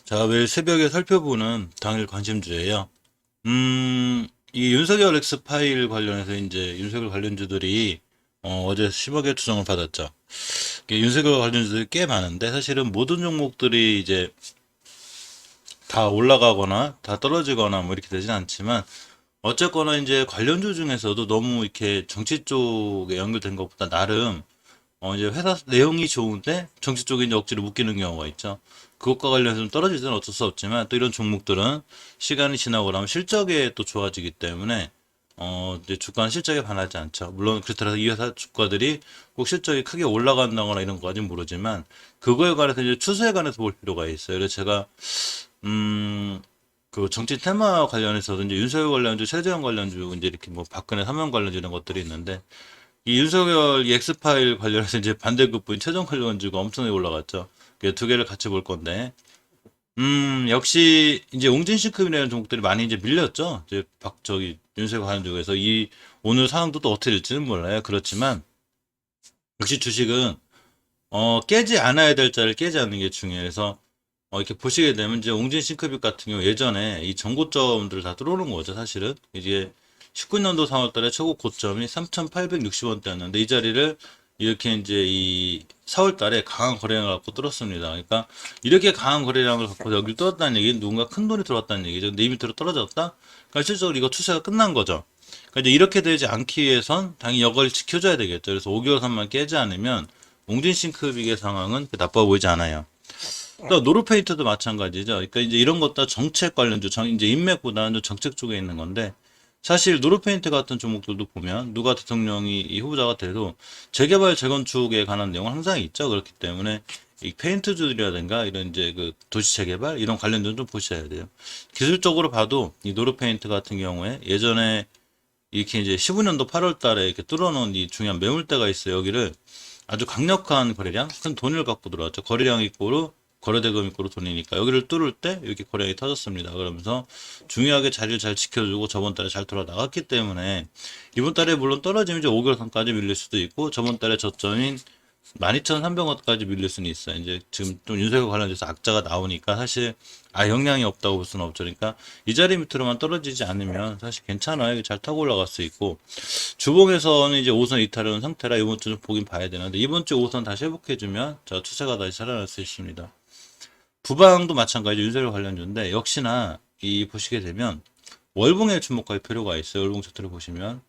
자, 매일 새벽에 살펴보는 당일 관심주예요. 이 윤석열 X 파일 관련해서 이제 윤석열 관련주들이 어제 10억의 추정을 받았죠. 이게 윤석열 관련주들이 꽤 많은데 사실은 모든 종목들이 이제 다 올라가거나 다 떨어지거나 뭐 이렇게 되진 않지만 어쨌거나 이제 관련주 중에서도 너무 이렇게 정치 쪽에 연결된 것보다 나름 이제 회사 내용이 좋은데 정치 쪽에 이제 억지로 묶이는 경우가 있죠. 그것과 관련해서 좀 떨어지지는 어쩔 수 없지만 또 이런 종목들은 시간이 지나고 나면 실적에 또 좋아지기 때문에 이제 주가는 실적에 반하지 않죠. 물론 그렇더라도 이 회사 주가들이 꼭 실적이 크게 올라간다거나 이런 거까지는 모르지만 그거에 관해서 이제 추세에 관해서 볼 필요가 있어요. 그래서 제가 그 정치 테마 관련해서도 이제 윤석열 관련주, 최재형 관련주, 이제 이렇게 뭐 박근혜 사면 관련주 이런 것들이 있는데 이 윤석열 이 엑스파일 관련해서 이제 반대급부인 최종 관련주가 엄청나게 올라갔죠. 그 두 개를 같이 볼 건데, 역시 이제 옹진시급이라는 종목들이 많이 이제 밀렸죠. 이제 저기 윤석열 관련주에서 이 오늘 상황도 또 어떻게 될지는 몰라요. 그렇지만 역시 주식은 깨지 않아야 될 자를 깨지 않는 게 중요해요. 그래서 이렇게 보시게 되면 이제 옹진싱크빅 같은 경우 예전에 이 전고점들을 다 뚫어놓은 거죠, 사실은. 이게 19년도 3월 달에 최고 고점이 3,860원대였는데 이 자리를 이렇게 이제 이 4월 달에 강한 거래량을 갖고 뚫었습니다. 그러니까 이렇게 강한 거래량을 갖고 여기를 뚫었다는 얘기는 누군가 큰 돈이 들어왔다는 얘기죠. 근데 이 밑으로 떨어졌다? 그러니까 실질적으로 이거 추세가 끝난 거죠. 그러니까 이제 이렇게 되지 않기 위해선 당연히 이걸 지켜줘야 되겠죠. 그래서 5개월 선만 깨지 않으면 옹진싱크빅의 상황은 나빠 보이지 않아요. 또 노르페인트도 마찬가지죠. 그러니까 이제 이런 것도 정책 관련주, 이제 인맥보다는 좀 정책 쪽에 있는 건데 사실 노르페인트 같은 종목들도 보면 누가 대통령이 이 후보자가 돼도 재개발 재건축에 관한 내용은 항상 있죠. 그렇기 때문에 이 페인트주들이라든가 이런 이제 그 도시 재개발 이런 관련주는 좀 보셔야 돼요. 기술적으로 봐도 이 노르페인트 같은 경우에 예전에 이렇게 이제 15년도 8월 달에 이렇게 뚫어놓은 이 중요한 매물대가 있어요. 여기를 아주 강력한 거래량, 큰 돈을 갖고 들어왔죠. 거래량 이꼬로 거래대금 이꼬로 돈이니까 여기를 뚫을 때 이렇게 거래량이 터졌습니다. 그러면서 중요하게 자리를 잘 지켜주고 저번 달에 잘 돌아 나갔기 때문에 이번 달에 물론 떨어지면 이제 5개월선까지 밀릴 수도 있고 저번 달에 저점인 12,300원까지 밀릴 수는 있어요. 이제 지금 좀 윤석열 관련돼서 악자가 나오니까 사실 영향이 없다고 볼 수는 없죠. 그러니까 이 자리 밑으로만 떨어지지 않으면 사실 괜찮아요. 잘 타고 올라갈 수 있고 주봉에서는 이제 5선 이탈하는 상태라 이번 주 좀 보긴 봐야 되는데 이번 주 5선 다시 회복해주면 자 추세가 다시 살아날 수 있습니다. 부방도 마찬가지 윤석열 관련주인데 역시나 이 보시게 되면 월봉에 주목할 필요가 있어요. 월봉 차트를 보시면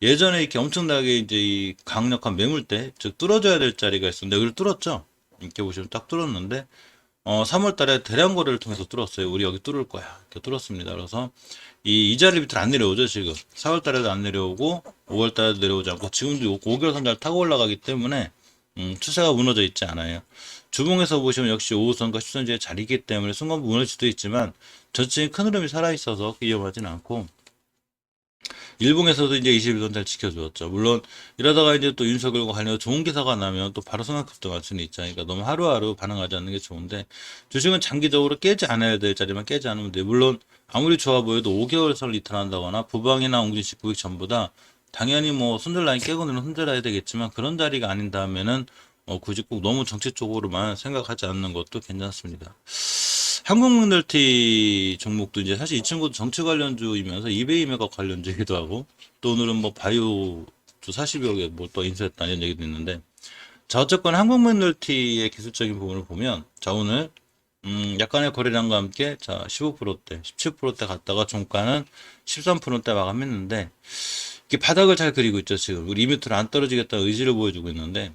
예전에 이렇게 엄청나게 이제 이 강력한 매물대 즉 뚫어줘야 될 자리가 있었는데 여기를 뚫었죠. 이렇게 보시면 딱 뚫었는데 3월 달에 대량 거래를 통해서 뚫었어요. 우리 여기 뚫을 거야. 이렇게 뚫었습니다. 그래서 이 자리 밑으로 안 내려오죠, 지금. 4월 달에도 안 내려오고 5월 달에도 내려오지 않고 지금도 5개월 선잘 타고 올라가기 때문에 추세가 무너져 있지 않아요. 주봉에서 보시면 역시 5호선과 10선지의 자리이기 때문에 순간 무너질 수도 있지만 전체적인 큰 흐름이 살아있어서 위험하진 않고 일봉에서도 이제 21선 잘 지켜주었죠. 물론 이러다가 이제 또 윤석열과 관련해서 좋은 기사가 나면 또 바로 성장 급등할 수는 있잖아요. 그러니까 너무 하루하루 반응하지 않는 게 좋은데 주식은 장기적으로 깨지 않아야 될 자리만 깨지 않으면 돼요. 물론 아무리 좋아 보여도 5개월 선을 이탈한다거나 부방이나 옹진식 구익 전부 다 당연히 뭐 손절 라인 깨고는 손절해야 되겠지만 그런 자리가 아닌 다음에는 굳이 꼭 너무 정치 쪽으로만 생각하지 않는 것도 괜찮습니다. 한국물티 종목도 이제 사실 이 친구도 정치 관련주이면서 이베이 매각 관련주이기도 하고 또 오늘은 뭐 바이오 주 40여 개 뭐 또 인수했다 이런 얘기도 있는데 자 어쨌건 한국물티의 기술적인 부분을 보면 자 오늘 약간의 거래량과 함께 자 15%대 17%대 갔다가 종가는 13%대 마감했는데 이게 바닥을 잘 그리고 있죠 지금 우리 2m로 안 떨어지겠다는 의지를 보여주고 있는데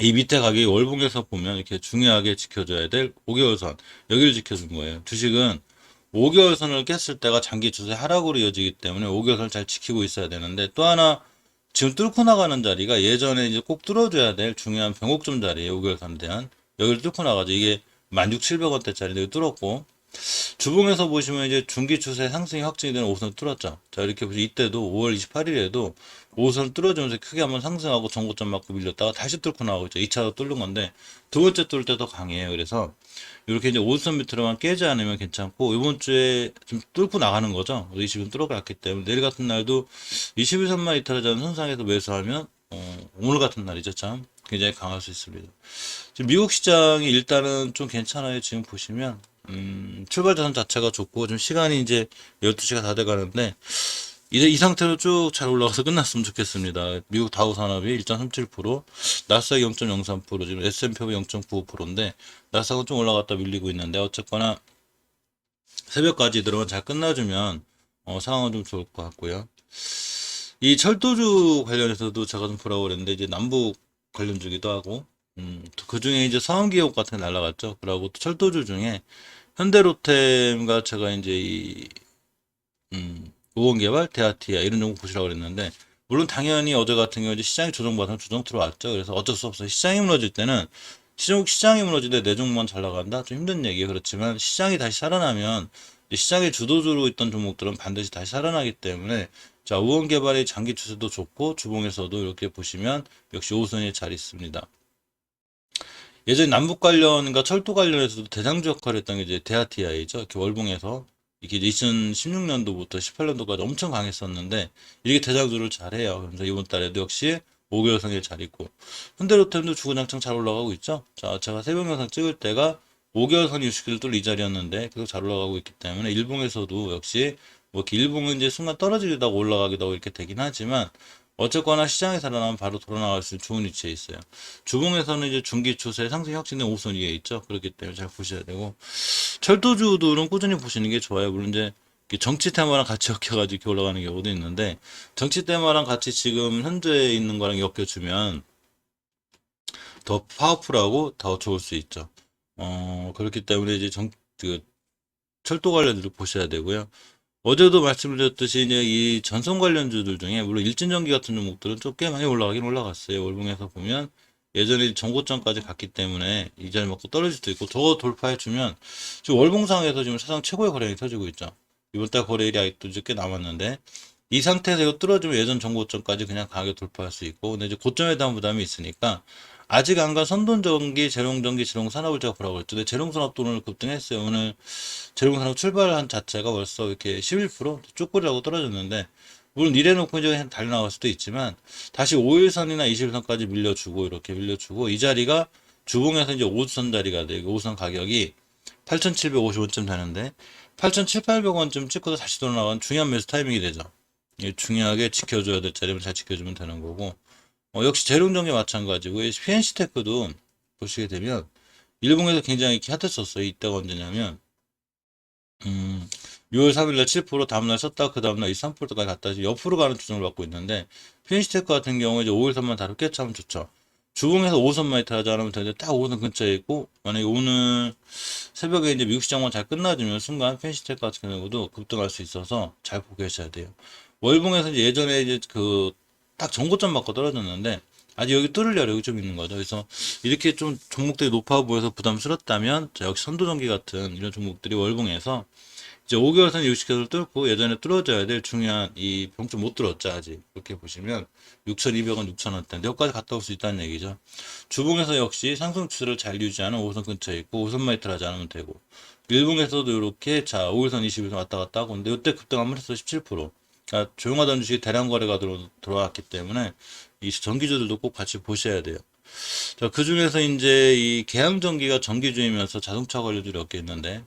이 밑에 가격이 월봉에서 보면 이렇게 중요하게 지켜줘야 될 5개월선 여기를 지켜준 거예요. 주식은 5개월선을 깼을 때가 장기 추세 하락으로 이어지기 때문에 5개월선을 잘 지키고 있어야 되는데 또 하나 지금 뚫고 나가는 자리가 예전에 이제 꼭 뚫어줘야 될 중요한 변곡점 자리예요. 5개월선에 대한 여기를 뚫고 나가죠. 이게 16,700원대짜리인데 뚫었고 주봉에서 보시면 이제 중기 추세 상승이 확정이 되는 5선 뚫었죠. 자, 이렇게 보시면 이때도 5월 28일에도 5선 뚫어주면서 크게 한번 상승하고 전고점 맞고 밀렸다가 다시 뚫고 나오고 있죠. 2차도 뚫는 건데 두 번째 뚫을 때도 강해요. 그래서 이렇게 이제 5선 밑으로만 깨지 않으면 괜찮고 이번 주에 좀 뚫고 나가는 거죠. 20은 뚫어갔기 때문에 내일 같은 날도 21선만 이탈하자는 선상에서 매수하면 오늘 같은 날이죠. 참 굉장히 강할 수 있습니다. 지금 미국 시장이 일단은 좀 괜찮아요. 지금 보시면 출발 자산 자체가 좋고, 좀 시간이 이제 12시가 다 돼 가는데, 이제 이 상태로 쭉 잘 올라가서 끝났으면 좋겠습니다. 미국 다우 산업이 1.37%, 나스닥 0.03%, 지금 S&P 0.95%인데, 나스닥은 좀 올라갔다 밀리고 있는데, 어쨌거나 새벽까지 들어만 잘 끝나주면, 상황은 좀 좋을 것 같고요. 이 철도주 관련해서도 제가 좀 보라고 그랬는데, 이제 남북 관련주기도 하고, 그 중에 이제 서원기업 같은 게 날라갔죠. 그리고 또 철도주 중에 현대로템과 제가 이제 우원개발, 대아티아 이런 종목 보시라고 그랬는데, 물론 당연히 어제 같은 경우 이제 시장이 조정받아서 조정 들어왔죠. 그래서 어쩔 수 없어요. 시장이 무너질 때는 시장이 무너질 때 내 종목만 잘 나간다? 좀 힘든 얘기예요. 그렇지만 시장이 다시 살아나면 시장의 주도주로 있던 종목들은 반드시 다시 살아나기 때문에 자, 우원개발의 장기 추세도 좋고 주봉에서도 이렇게 보시면 역시 5선이 잘 있습니다. 예전에 남북 관련과 철도 관련해서도 대장주 역할을 했던 게 이제 대아티아이죠. 이렇게 월봉에서 이게 이제 2016년도부터 18년도까지 엄청 강했었는데 이게 대장주를 잘해요. 그래서 이번 달에도 역시 5개월 선에 잘 있고 현대로템도 주구장창 잘 올라가고 있죠. 자, 제가 새벽 영상 찍을 때가 5개월 선 60일 뚫이 자리였는데 계속 잘 올라가고 있기 때문에 일봉에서도 역시 뭐 이렇게 일봉은 이제 순간 떨어지기도 하고 올라가기도 하고 이렇게 되긴 하지만 어쨌거나 시장이 살아나면 바로 돌아나갈 수 있는 좋은 위치에 있어요. 주봉에서는 이제 중기 추세 상승 혁신의 5선 위에 있죠. 그렇기 때문에 잘 보셔야 되고 철도주들은 꾸준히 보시는 게 좋아요. 물론 이제 정치 테마랑 같이 엮여가지고 이렇게 올라가는 경우도 있는데 정치 테마랑 같이 지금 현재 있는 거랑 엮여주면 더 파워풀하고 더 좋을 수 있죠. 그렇기 때문에 이제 그 철도 관련주를 보셔야 되고요. 어제도 말씀드렸듯이 이제 이 전선 관련주들 중에 물론 일진전기 같은 종목들은 좀 꽤 많이 올라가긴 올라갔어요. 월봉에서 보면 예전에 전고점까지 갔기 때문에 이 자리 먹고 떨어질 수도 있고 저거 돌파해주면 지금 월봉상에서 지금 사상 최고의 거래량이 터지고 있죠. 이번 달 거래일이 아직도 이제 꽤 남았는데 이 상태에서 이거 뚫어주면 예전 전고점까지 그냥 강하게 돌파할 수 있고 근데 이제 고점에 대한 부담이 있으니까 아직 안 간 선돈전기, 재롱전기, 재롱산업을 제가 보라고 했죠. 근데 재롱산업도 오늘 급등했어요. 오늘 재롱산업 출발한 자체가 벌써 이렇게 11% 쪼꼬리라고 떨어졌는데 물론 이래놓고 이제 달려나갈 수도 있지만 다시 5일선이나 20일선까지 밀려주고 이렇게 밀려주고 이 자리가 주봉에서 이제 5선 자리가 되고 5선 가격이 8,750원쯤 되는데 8,700원쯤 찍고도 다시 돌아나간 중요한 매수 타이밍이 되죠. 중요하게 지켜줘야 될 자리면 잘 지켜주면 되는 거고 역시 재롱전기 마찬가지고 PNC테크도 보시게 되면 일봉에서 굉장히 이렇게 핫했었어요. 이때가 언제냐면 6월 3일날 7% 다음날 썼다 그 다음날 23%까지 갔다 옆으로 가는 추정을 받고 있는데 피니시테크 같은 경우에 이제 5일선만 다루 깨차면 좋죠. 주봉에서 5선만 이탈하지 않으면 되는데 딱 5선 근처에 있고 만약에 오늘 새벽에 이제 미국 시장만 잘 끝나주면 순간 피니시테크 같은 경우도 급등할 수 있어서 잘 보고 계셔야 돼요. 월봉에서 이제 예전에 이제 그 딱 전고점 맞고 떨어졌는데 아직 여기 뚫을 여력이 좀 있는 거죠. 그래서 이렇게 좀 종목들이 높아 보여서 부담스럽다면 역시 선도전기 같은 이런 종목들이 월봉에서 이제 5개월선 60개를 뚫고 예전에 뚫어져야 될 중요한 이 병점 못 뚫었죠 아직 이렇게 보시면 6,200원 6,000원대인데 여기까지 갔다 올 수 있다는 얘기죠. 주봉에서 역시 상승 추세를 잘 유지하는 5선 근처에 있고 5선 마이트를 하지 않으면 되고 일봉에서도 이렇게 자 5일선 20일선 왔다 갔다 하고 근데 이때 급등 한번 했어 17%. 그러니까 조용하던 주식이 대량 거래가 들어왔기 때문에 이 전기주들도 꼭 같이 보셔야 돼요. 자, 그 중에서 이제 이 계양전기가 전기주이면서 자동차 관련주이 몇 개 있는데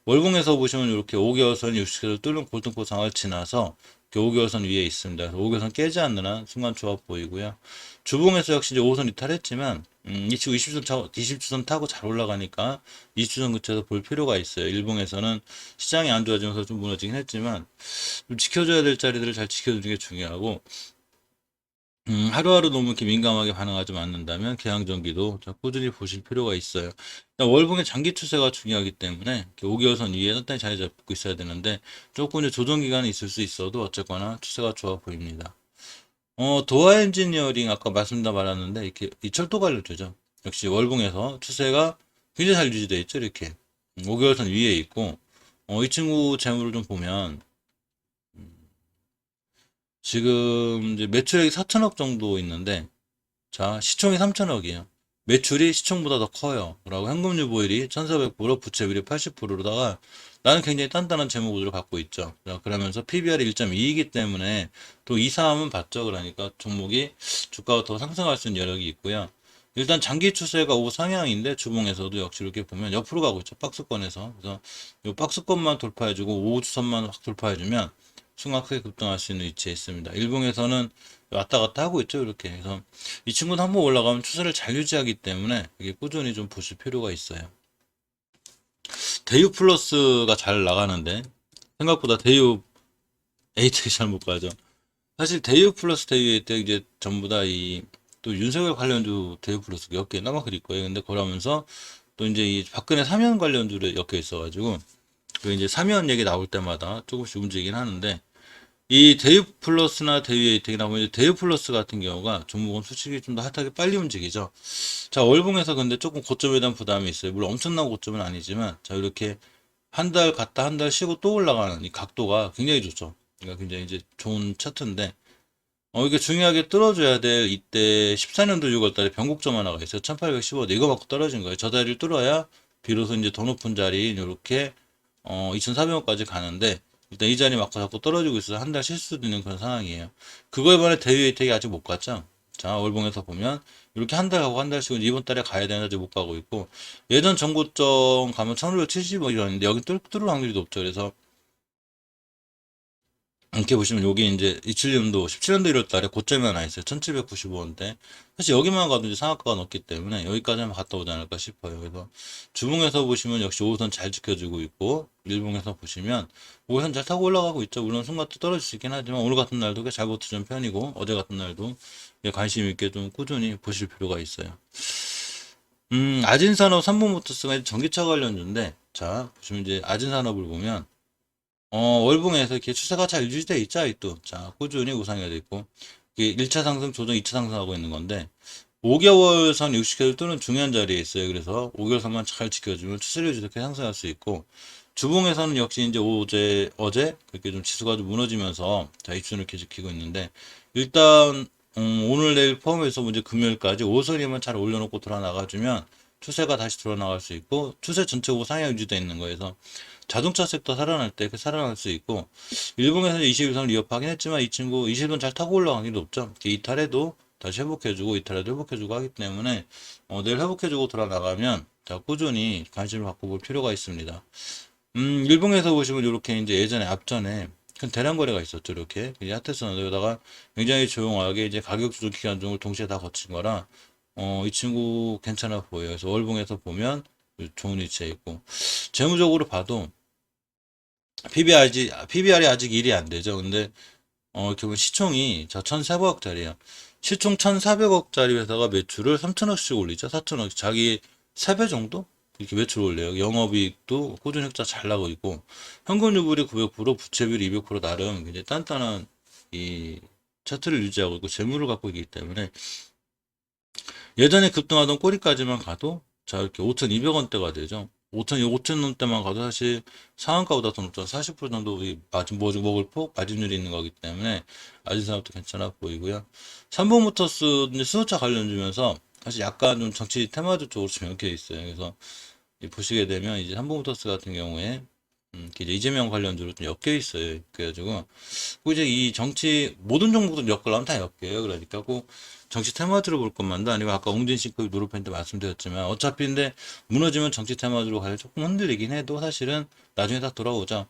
월봉에서 보시면 이렇게 5개월선 60개를 뚫는 골든코 상을 지나서 5개월선 위에 있습니다. 5개월선 깨지 않는 한 순간 조합 보이고요. 주봉에서 역시 이제 5선 이탈했지만 이 친구 20주선 타고 잘 올라가니까 20주선 근처에서 볼 필요가 있어요. 일봉에서는 시장이 안 좋아지면서 좀 무너지긴 했지만 좀 지켜줘야 될 자리들을 잘 지켜주는 게 중요하고 하루하루 너무 이렇게 민감하게 반응하지 않는다면 개항전기도 꾸준히 보실 필요가 있어요. 월봉의 장기 추세가 중요하기 때문에 5개월선 위에 단단히 자리 잡고 있어야 되는데 조금 이제 조정 기간이 있을 수 있어도 어쨌거나 추세가 좋아 보입니다. 도화 엔지니어링 아까 말씀다 말았는데 이렇게 이 철도 관련주죠. 역시 월봉에서 추세가 굉장히 잘 유지되어 있죠. 이렇게 5개월선 위에 있고 이 친구 재물을 좀 보면 지금 이제 매출액이 4천억 정도 있는데 자 시총이 3천억이에요. 매출이 시총보다 더 커요. 라고 현금 유보율이 1400%, 부채비율이 80%로다가 나는 굉장히 단단한 재무 구조를 갖고 있죠. 자, 그러면서 PBR이 1.2이기 때문에 또 이사함은 봤죠. 그러니까 종목이 주가가 더 상승할 수 있는 여력이 있고요. 일단 장기 추세가 우상향인데 주봉에서도 역시 이렇게 보면 옆으로 가고 있죠. 박스권에서. 그래서 이 박스권만 돌파해주고 5주선만 확 돌파해주면 순간 크게 급등할 수 있는 위치에 있습니다. 일봉에서는 왔다 갔다 하고 있죠. 이렇게. 그래서 이 친구는 한번 올라가면 추세를 잘 유지하기 때문에 이게 꾸준히 좀 보실 필요가 있어요. 대유 플러스가 잘 나가는데 생각보다 대유 에이텍이 잘 못 가죠. 사실 대유 플러스 대유 에이텍 이제 전부 다 이 또 윤석열 관련주 대유 플러스 몇 개 남아 그릴 거예요. 근데 그러면서 또 이제 이 박근혜 사면 관련주를 엮여 있어가지고 그 이제 사면 얘기 나올 때마다 조금씩 움직이긴 하는데 이 대유 플러스나 대유 에이텍이나 뭐 이제 대유 플러스 같은 경우가 종목은 솔직히 좀 더 핫하게 빨리 움직이죠. 자, 월봉에서 근데 조금 고점에 대한 부담이 있어요. 물론 엄청난 고점은 아니지만 자, 이렇게 한 달 갔다 한 달 쉬고 또 올라가는 이 각도가 굉장히 좋죠. 그러니까 굉장히 이제 좋은 차트인데 이게 중요하게 뚫어줘야 될 이때 14년도 6월 달에 변곡점 하나가 있어요. 1815도 이거 맞고 떨어진 거예요. 저 자리를 뚫어야 비로소 이제 더 높은 자리인 이렇게 2,400원까지 가는데 일단 이 자리 맞고 자꾸 떨어지고 있어서 한 달 쉴 수도 있는 그런 상황이에요. 그거에 반해 대유 혜택이 아직 못 갔죠. 자, 월봉에서 보면 이렇게 한 달 가고 한 달 쉬고 이번 달에 가야 되는데 아직 못 가고 있고 예전 전고점 가면 1,570원 이었는데 여기 뚫을 확률이 높죠. 그래서 이렇게 보시면 여기 이제 27년도 17년도 1월 달에 고점이 하나 있어요. 1795원대. 사실 여기만 가도 이제 상한가가 넣었기 때문에 여기까지 한번 갔다 오지 않을까 싶어요. 그래서 주봉에서 보시면 역시 5선 잘 지켜주고 있고 일봉에서 보시면 5선 잘 타고 올라가고 있죠. 물론 순간 또 떨어질 수 있긴 하지만 오늘 같은 날도 꽤 잘 버텨준 편이고 어제 같은 날도 관심 있게 좀 꾸준히 보실 필요가 있어요. 아진산업 3분모터스가 전기차 관련주인데 자 보시면 이제 아진산업을 보면 월봉에서 이렇게 추세가 잘 유지돼 있죠, 아직도. 자, 꾸준히 우상이가 돼 있고. 이게 1차 상승, 조정 2차 상승하고 있는 건데, 5개월 선 60개월 또는 중요한 자리에 있어요. 그래서 5개월 선만 잘 지켜주면 추세를 이렇게 상승할 수 있고, 주봉에서는 역시 이제 어제 그렇게 좀 지수가 좀 무너지면서, 자, 입순을 이렇게 지키고 있는데, 일단, 오늘 내일 포함해서 이제 금요일까지 5선이만 잘 올려놓고 돌아나가주면, 추세가 다시 돌아나갈 수 있고, 추세 전체 우상향 유지되어 있는 거에서, 자동차 섹터 살아날 때 살아날 수 있고 일본에서는 21선을 위협하긴 했지만 이 친구 21선 잘 타고 올라가는 게 높죠. 이탈해도 다시 회복해주고 이탈해도 회복해주고 하기 때문에 내일 회복해주고 돌아 나가면 자 꾸준히 관심을 갖고 볼 필요가 있습니다. 일본에서 보시면 이렇게 이제 예전에 앞전에 큰 대량 거래가 있었죠. 이렇게 핫했었는데 여기다가 굉장히 조용하게 이제 가격 조절 기간 중을 동시에 다 거친 거라 이 친구 괜찮아 보여요. 그래서 월봉에서 보면 좋은 위치에 있고 재무적으로 봐도 PBR이 아직 1이 안 되죠. 근데, 이렇게 보면 시총이, 자, 1,400억짜리야. 시총 1,400억짜리 회사가 매출을 3천억씩 올리죠. 4천억. 자기 3배 정도? 이렇게 매출 올려요. 영업이익도 꾸준히 흑자 잘 나고 있고, 현금유불이 900%, 부채비율 200% 나름 굉장히 단단한 이 차트를 유지하고 있고, 재물을 갖고 있기 때문에, 예전에 급등하던 꼬리까지만 가도, 자, 이렇게 5,200원대가 되죠. 5,000원대만 가도 사실 상한가보다 더 높죠. 40% 정도 먹을 폭, 마진율이 있는 거기 때문에 아진산업도 괜찮아 보이고요. 삼성모터스 이제 수소차 관련주면서 사실 약간 좀 정치 테마주 쪽으로 좀 엮여 있어요. 그래서 보시게 되면 이제 삼성모터스 같은 경우에 이제 이재명 관련주로 좀 엮여 있어요. 그래가지고 그 이제 이 정치 모든 종목들 엮으려면 다 엮여요. 그러니까 꼭 정치 테마주로 볼 것만도 아니고 아까 옹진싱크 노르펜 때 말씀드렸지만 어차피 근데 무너지면 정치 테마주로 가야 조금 흔들리긴 해도 사실은 나중에 다 돌아오죠.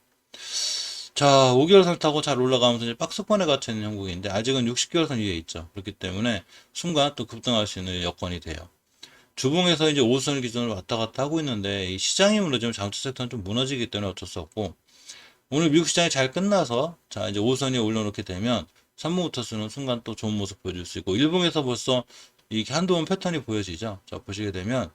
자, 5개월 선 타고 잘 올라가면서 이제 박스권에 갇혀 있는 형국인데 아직은 60개월 선 위에 있죠. 그렇기 때문에 순간 또 급등할 수 있는 여건이 돼요. 주봉에서 이제 5선을 기준으로 왔다 갔다 하고 있는데 이 시장이 무너지면 자동차 섹터는 좀 무너지기 때문에 어쩔 수 없고 오늘 미국 시장이 잘 끝나서 자 이제 5선 위에 올려놓게 되면 삼성모터스는 순간 또 좋은 모습 보여줄 수 있고 일봉에서 벌써 이렇게 한동안 패턴이 보여지죠. 자 보시게 되면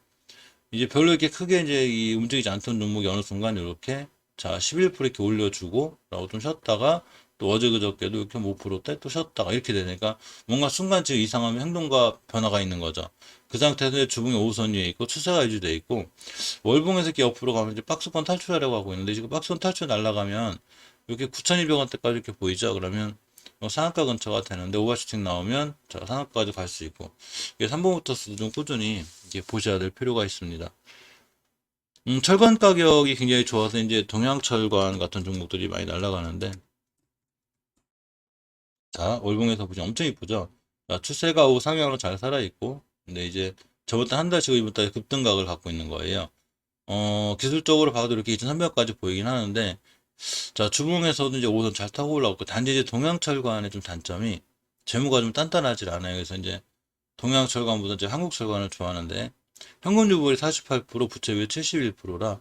이제 별로 이렇게 크게 이제 이 움직이지 않던 종목이 어느 순간 이렇게 자 11% 이렇게 올려주고 라고 좀 쉬었다가 또 어제 그저께도 이렇게 5%대 또 쉬었다가 이렇게 되니까 뭔가 순간 지금 이상한 행동과 변화가 있는 거죠. 그 상태에서 주봉이 5선 위에 있고 추세가 유지돼 있고 월봉에서 이렇게 옆으로 가면 이제 박스권 탈출하려고 하고 있는데 지금 박스권 탈출 날아가면 이렇게 9,200원대까지 이렇게 보이죠. 그러면 상한가 근처가 되는데 오버슈팅 나오면 자 상한가까지 갈 수 있고 이게 3번부터 좀 꾸준히 이게 보셔야 될 필요가 있습니다. 철관 가격이 굉장히 좋아서 이제 동양철관 같은 종목들이 많이 날아가는데 자 월봉에서 보시면 엄청 이쁘죠. 자, 추세가 우 상향으로 잘 살아있고 근데 이제 저번 달 한 달 쉬고 이번 달 급등각을 갖고 있는 거예요. 기술적으로 봐도 이렇게 2,300까지 보이긴 하는데, 자, 주봉에서도 이제 5선 잘 타고 올라오고, 단지 이제 동양철관의 좀 단점이 재무가 좀 단단하질 않아요. 그래서 이제 동양철관보다 이제 한국철관을 좋아하는데, 현금유보율이 48%, 부채비율 71%라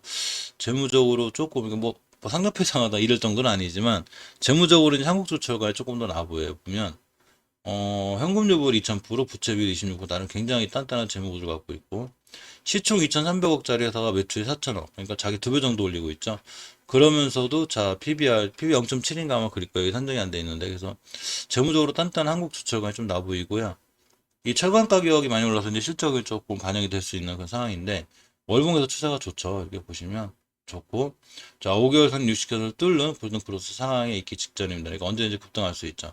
재무적으로 조금 이게 뭐 상납회상하다 이럴 정도는 아니지만 재무적으로 이제 한국조철관이 조금 더 나아 보여요. 보면 현금유보율 2000%, 부채비율 26%, 나름 굉장히 단단한 재무구조를 갖고 있고, 시총 2,300억짜리 회사가 매출이 4천억, 그러니까 자기 2배 정도 올리고 있죠. 그러면서도 자 PB 0.7인가 아마 그릴 거예요. 산정이 안 돼 있는데, 그래서 재무적으로 단단한 한국조철관이 좀 나 보이고요. 이 철강 가격이 많이 올라서 이제 실적이 조금 반영이 될 수 있는 그런 상황인데, 월봉에서 추세가 좋죠. 이렇게 보시면 좋고, 자 5개월 선 60개선을 뚫는 골든 크로스 상황에 있기 직전입니다. 그러니까 언제든지 급등할 수 있죠.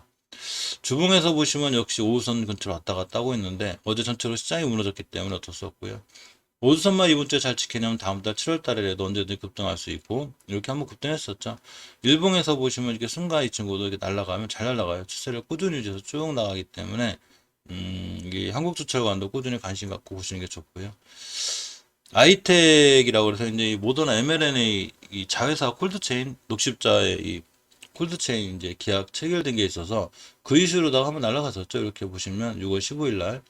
주봉에서 보시면 역시 5호선 근처로 왔다 갔다 하고 있는데, 어제 전체로 시장이 무너졌기 때문에 어쩔 수 없고요. 5호선만 이번 주에 잘 지키려면 다음 달 7월 달에라도 언제든지 급등할 수 있고, 이렇게 한번 급등했었죠. 일봉에서 보시면 이렇게 순간 이 친구도 이렇게 날아가면 잘 날아가요. 추세를 꾸준히 유지해서 쭉 나가기 때문에 이게 한국주철관도 꾸준히 관심 갖고 보시는 게 좋고요. 아이텍이라고 해서 이제 이 모더나 mRNA 이 자회사 콜드체인 녹십자의 이 콜드체인 이제 계약 체결된 게 있어서 그 이슈로다가 한번 날아갔었죠. 이렇게 보시면 6월 15일 날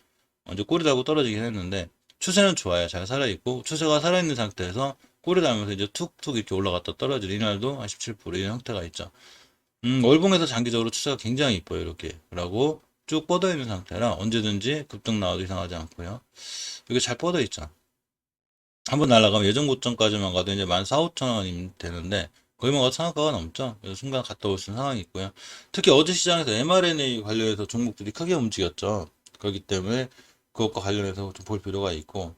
이제 꼬리 달고 떨어지긴 했는데 추세는 좋아요. 잘 살아있고, 추세가 살아있는 상태에서 꼬리 달면서 이제 툭툭 이렇게 올라갔다 떨어지는 이날도 한 17% 이런 형태가 있죠. 월봉에서 장기적으로 추세가 굉장히 이뻐요. 이렇게 라고 쭉 뻗어 있는 상태라 언제든지 급등 나와도 이상하지 않고요. 이게 잘 뻗어 있죠. 한번 날아가면 예전 고점까지만 가도 이제 14,500원이면 되는데 거의 뭐 상한가가 넘죠. 그래서 순간 갔다 올 수 있는 상황이 있고요. 특히 어제 시장에서 mRNA 관련해서 종목들이 크게 움직였죠. 그렇기 때문에 그것과 관련해서 좀 볼 필요가 있고,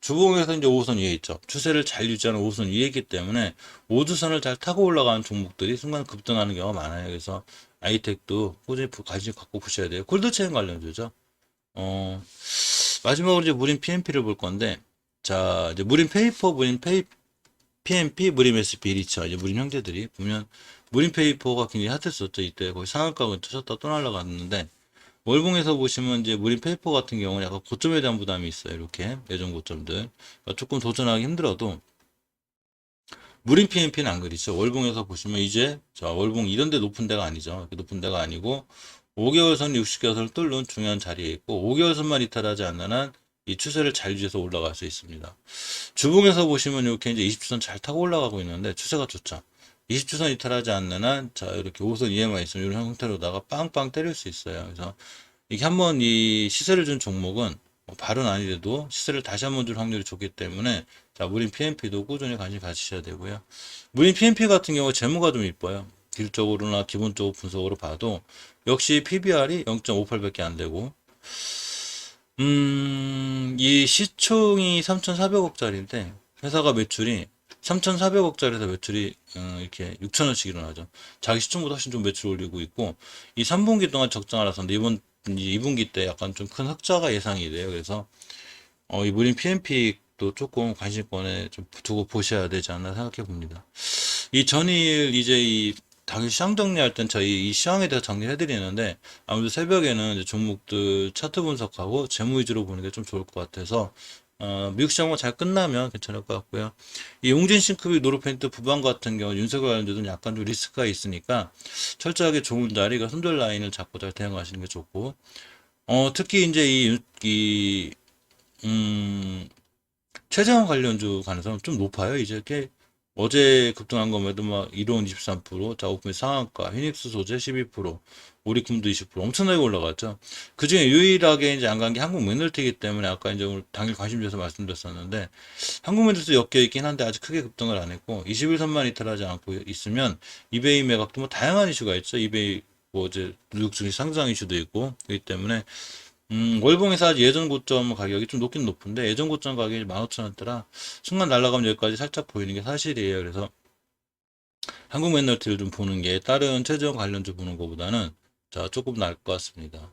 주봉에서 이제 5선 위에 있죠. 추세를 잘 유지하는 5선 위에 있기 때문에 5주선을 잘 타고 올라가는 종목들이 순간 급등하는 경우가 많아요. 그래서 아이텍도 꾸준히 관심 갖고 보셔야 돼요. 콜드체인 관련주죠. 마지막으로 이제 무림 PMP를 볼 건데, 자, 이제 무림 페이퍼, PMP, 무림 SP 1위차, 이제 무림 형제들이 보면 무림 페이퍼가 굉장히 핫했었죠. 이때 거의 상한가 쳐졌다 또 날라갔는데, 월봉에서 보시면 이제 무림 페이퍼 같은 경우는 약간 고점에 대한 부담이 있어요. 이렇게 예전 고점들. 그러니까 조금 도전하기 힘들어도 무림 PMP는 안 그리죠. 월봉에서 보시면 이제 자 월봉 이런 데 높은 데가 아니죠. 높은 데가 아니고 5개월선 60개월선을 뚫는 중요한 자리에 있고, 5개월선만 이탈하지 않는 한 이 추세를 잘 유지해서 올라갈 수 있습니다. 주봉에서 보시면 이렇게 이제 20주선 잘 타고 올라가고 있는데 추세가 좋죠. 20주선 이탈하지 않는 한 자 이렇게 5선 이에만 있으면 이런 형태로다가 빵빵 때릴 수 있어요. 그래서 이게 한번 이 시세를 준 종목은 뭐 발은 아니래도 시세를 다시 한번 줄 확률이 좋기 때문에, 자 무림 PMP도 꾸준히 관심 가지셔야 되고요. 무림 PMP 같은 경우 재무가 좀 이뻐요. 기술적으로나 기본적으로 분석으로 봐도 역시 PBR이 0.58밖에 안 되고, 이 시총이 3,400억짜리인데 회사가 매출이 3,400억짜리에서 매출이 이렇게 6천원씩 일어나죠. 자기 시총보다 훨씬 좀 매출 올리고 있고, 이 3분기 동안 적정 알았었는데 이번 2분기 때 약간 좀 큰 흑자가 예상이 돼요. 그래서 이 무림 PMP도 조금 관심권에 좀 두고 보셔야 되지 않나 생각해 봅니다. 이 전일 이제 이 당일 시황 정리할 땐 저희 이 시황에 대해서 정리해 드리는데, 아무래도 새벽에는 이제 종목들 차트 분석하고 재무 위주로 보는 게 좀 좋을 것 같아서 미국 시장만 잘 끝나면 괜찮을 것 같고요. 이 용진 싱크비 노르펜트 부방 같은 경우 윤석열 관련주는 약간 좀 리스크가 있으니까 철저하게 좋은 자리가 손절 라인을 잡고 잘 대응하시는 게 좋고, 특히 이제 최재형 관련주 가능성은 좀 높아요. 이제 이렇게 어제 급등한 거에도 막 이론 23%, 자오프미 상한가, 휘닉스 소재 12%, 오리쿰도 20% 엄청나게 올라갔죠. 그 중에 유일하게 이제 안 간 게 한국 매널티이기 때문에 아까 이제 오늘 당일 관심 줘서 말씀드렸었는데, 한국 매널티 엮여 있긴 한데 아직 크게 급등을 안 했고, 21선만 이탈하지 않고 있으면 이베이 매각도 뭐 다양한 이슈가 있죠. 이베이 뭐 어제 누육 증시 상장 이슈도 있고, 그렇기 때문에 월봉에서 아직 예전 고점 가격이 좀 높긴 높은데, 예전 고점 가격이 15,000원대라 순간 날아가면 여기까지 살짝 보이는 게 사실이에요. 그래서 한국 매너티를 좀 보는 게 다른 최저형 관련주 보는 것보다는 자 조금 나을 것 같습니다.